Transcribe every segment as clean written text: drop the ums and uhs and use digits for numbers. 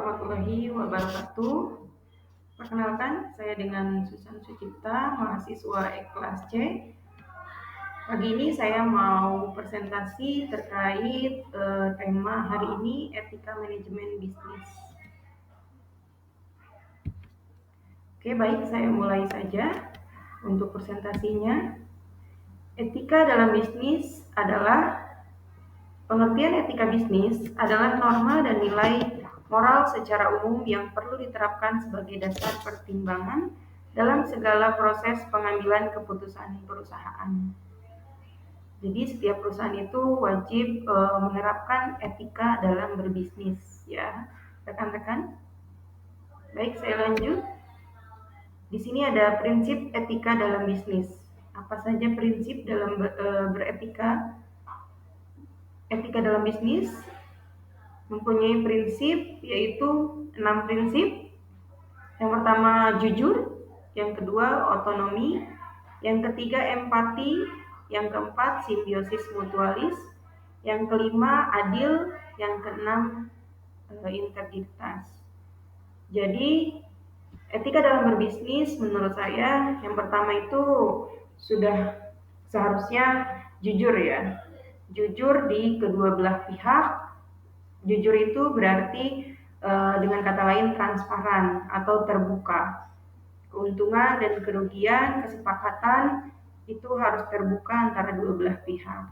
warahmatullahi wabarakatuh. Perkenalkan, saya dengan Susan Sucipta, mahasiswa kelas C. Pagi ini saya mau presentasi terkait tema hari ini, etika manajemen bisnis. Oke, baik, saya mulai saja untuk presentasinya. Etika dalam bisnis adalah pengertian etika bisnis adalah norma dan nilai moral secara umum yang perlu diterapkan sebagai dasar pertimbangan dalam segala proses pengambilan keputusan perusahaan. Jadi setiap perusahaan itu wajib menerapkan etika dalam berbisnis, ya, rekan-rekan. Baik, saya lanjut. Di sini ada prinsip etika dalam bisnis. Apa saja prinsip dalam beretika? Etika dalam bisnis mempunyai prinsip, yaitu 6 prinsip. Yang pertama jujur, yang kedua otonomi, yang ketiga empati, yang keempat simbiosis mutualis, yang kelima adil, yang keenam integritas. Jadi etika dalam berbisnis menurut saya yang pertama itu sudah seharusnya jujur, ya. Jujur di kedua belah pihak. Jujur itu berarti dengan kata lain transparan atau terbuka. Keuntungan dan kerugian, kesepakatan itu harus terbuka antara dua belah pihak.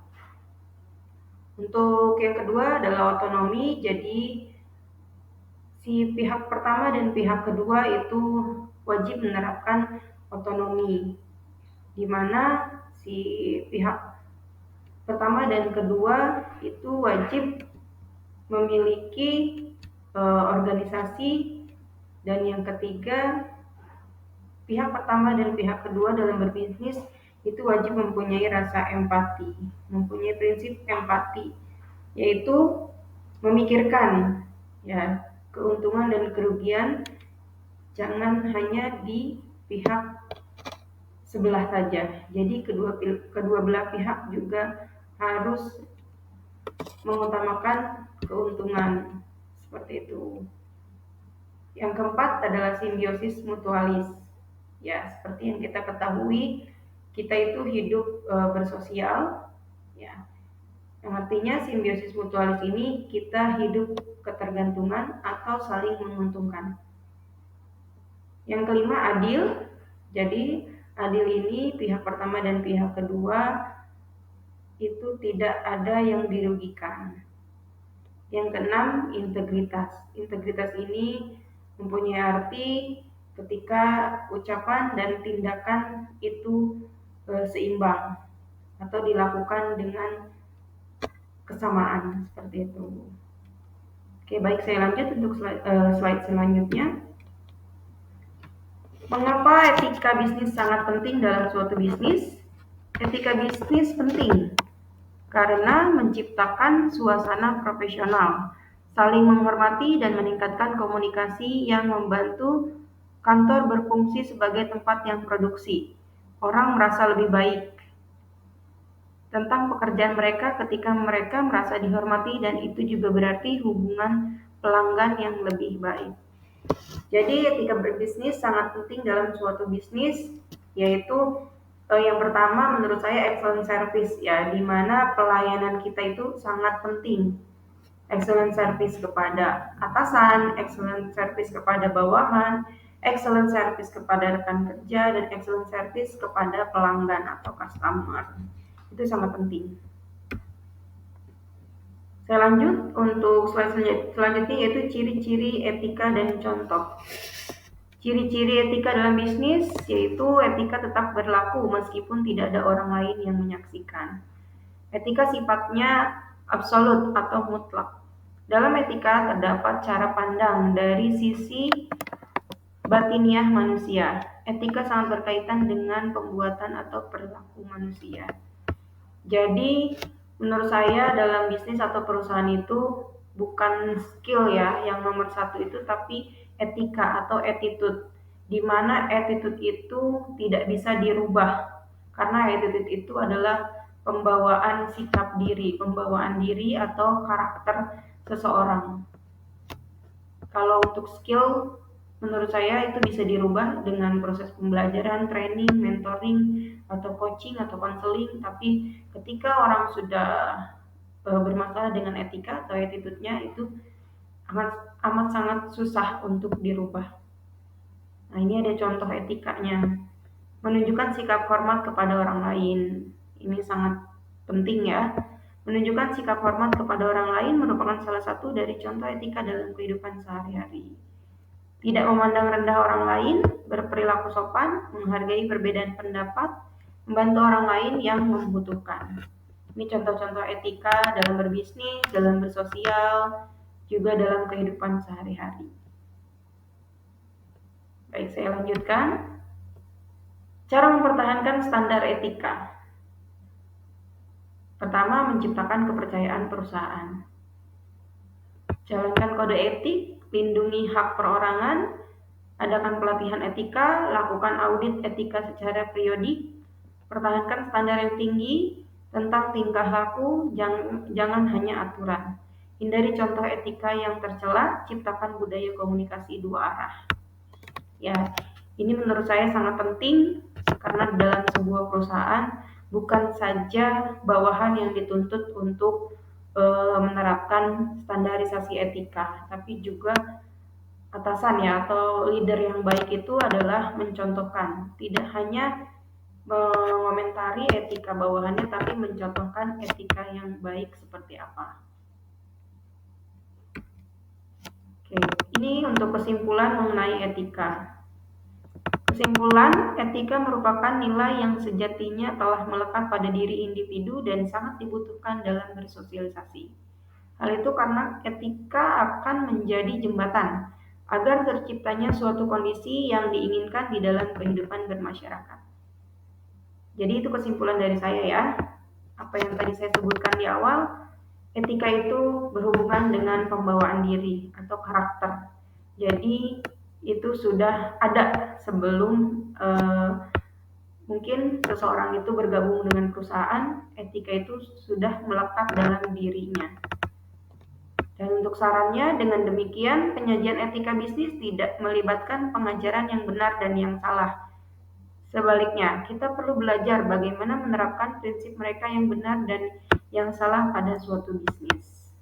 Untuk yang kedua adalah otonomi. Jadi si pihak pertama dan pihak kedua itu wajib menerapkan otonomi, di mana si pihak pertama dan kedua itu wajib memiliki organisasi, dan yang ketiga pihak pertama dan pihak kedua dalam berbisnis itu wajib mempunyai rasa empati, mempunyai prinsip empati, yaitu memikirkan, ya, keuntungan dan kerugian, jangan hanya di pihak sebelah saja. Jadi kedua belah pihak juga harus mengutamakan keuntungan, seperti itu. Yang keempat adalah simbiosis mutualis. Ya, seperti yang kita ketahui, kita itu hidup bersosial, ya. Yang artinya simbiosis mutualis ini kita hidup ketergantungan atau saling menguntungkan. Yang kelima adil. Jadi adil ini pihak pertama dan pihak kedua itu tidak ada yang dirugikan. Yang keenam integritas. Integritas ini mempunyai arti ketika ucapan dan tindakan itu seimbang atau dilakukan dengan kesamaan, seperti itu. Oke, baik, saya lanjut untuk slide selanjutnya. Mengapa etika bisnis sangat penting dalam suatu bisnis? Etika bisnis penting karena menciptakan suasana profesional, saling menghormati dan meningkatkan komunikasi yang membantu kantor berfungsi sebagai tempat yang produksi. Orang merasa lebih baik tentang pekerjaan mereka ketika mereka merasa dihormati, dan itu juga berarti hubungan pelanggan yang lebih baik. Jadi etika berbisnis sangat penting dalam suatu bisnis, yaitu yang pertama menurut saya excellent service, ya, di mana pelayanan kita itu sangat penting. Excellent service kepada atasan, excellent service kepada bawahan, excellent service kepada rekan kerja, dan excellent service kepada pelanggan atau customer. Itu sangat penting. Saya lanjut untuk slide selanjutnya, yaitu ciri-ciri etika dan contoh. Ciri-ciri etika dalam bisnis yaitu etika tetap berlaku meskipun tidak ada orang lain yang menyaksikan. Etika sifatnya absolut atau mutlak. Dalam etika terdapat cara pandang dari sisi batiniah manusia. Etika sangat berkaitan dengan pembuatan atau perilaku manusia. Jadi menurut saya dalam bisnis atau perusahaan itu bukan skill, ya, yang nomor satu itu, tapi etika atau attitude, di mana attitude itu tidak bisa dirubah, karena attitude itu adalah pembawaan sikap diri, pembawaan diri atau karakter seseorang. Kalau untuk skill, menurut saya itu bisa dirubah dengan proses pembelajaran, training, mentoring, atau coaching atau konseling. Tapi ketika orang sudah bermasalah dengan etika atau attitude-nya, itu amat amat sangat susah untuk dirubah. Nah, ini ada contoh etikanya. Menunjukkan sikap hormat kepada orang lain. Ini sangat penting ya. Menunjukkan sikap hormat kepada orang lain merupakan salah satu dari contoh etika dalam kehidupan sehari-hari. Tidak memandang rendah orang lain, berperilaku sopan, menghargai perbedaan pendapat, membantu orang lain yang membutuhkan. Ini contoh-contoh etika dalam berbisnis, dalam bersosial, juga dalam kehidupan sehari-hari. Baik, saya lanjutkan. Cara mempertahankan standar etika. Pertama, menciptakan kepercayaan perusahaan. Jalankan kode etik, lindungi hak perorangan, adakan pelatihan etika, lakukan audit etika secara periodik, pertahankan standar yang tinggi tentang tingkah laku, jangan hanya aturan. Hindari contoh etika yang tercela, ciptakan budaya komunikasi dua arah. Ya, ini menurut saya sangat penting karena dalam sebuah perusahaan bukan saja bawahan yang dituntut untuk menerapkan standarisasi etika, tapi juga atasan ya atau leader yang baik itu adalah mencontohkan, tidak hanya mengomentari etika bawahannya, tapi mencontohkan etika yang baik seperti apa. Oke, ini untuk kesimpulan mengenai etika. Kesimpulan, etika merupakan nilai yang sejatinya telah melekat pada diri individu dan sangat dibutuhkan dalam bersosialisasi. Hal itu karena etika akan menjadi jembatan agar terciptanya suatu kondisi yang diinginkan di dalam kehidupan bermasyarakat. Jadi itu kesimpulan dari saya ya. Apa yang tadi saya sebutkan di awal, etika itu berhubungan dengan pembawaan diri atau karakter. Jadi itu sudah ada sebelum mungkin seseorang itu bergabung dengan perusahaan, etika itu sudah melekat dalam dirinya. Dan untuk sarannya, dengan demikian penyajian etika bisnis tidak melibatkan pengajaran yang benar dan yang salah. Sebaliknya, kita perlu belajar bagaimana menerapkan prinsip mereka yang benar dan yang salah pada suatu bisnis.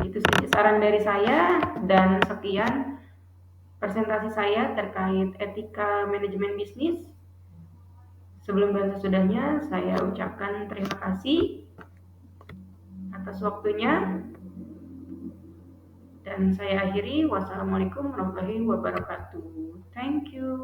Itu sedikit saran dari saya, dan sekian presentasi saya terkait etika manajemen bisnis. Sebelum dan sesudahnya, saya ucapkan terima kasih atas waktunya. Dan saya akhiri, wassalamualaikum warahmatullahi wabarakatuh. Thank you.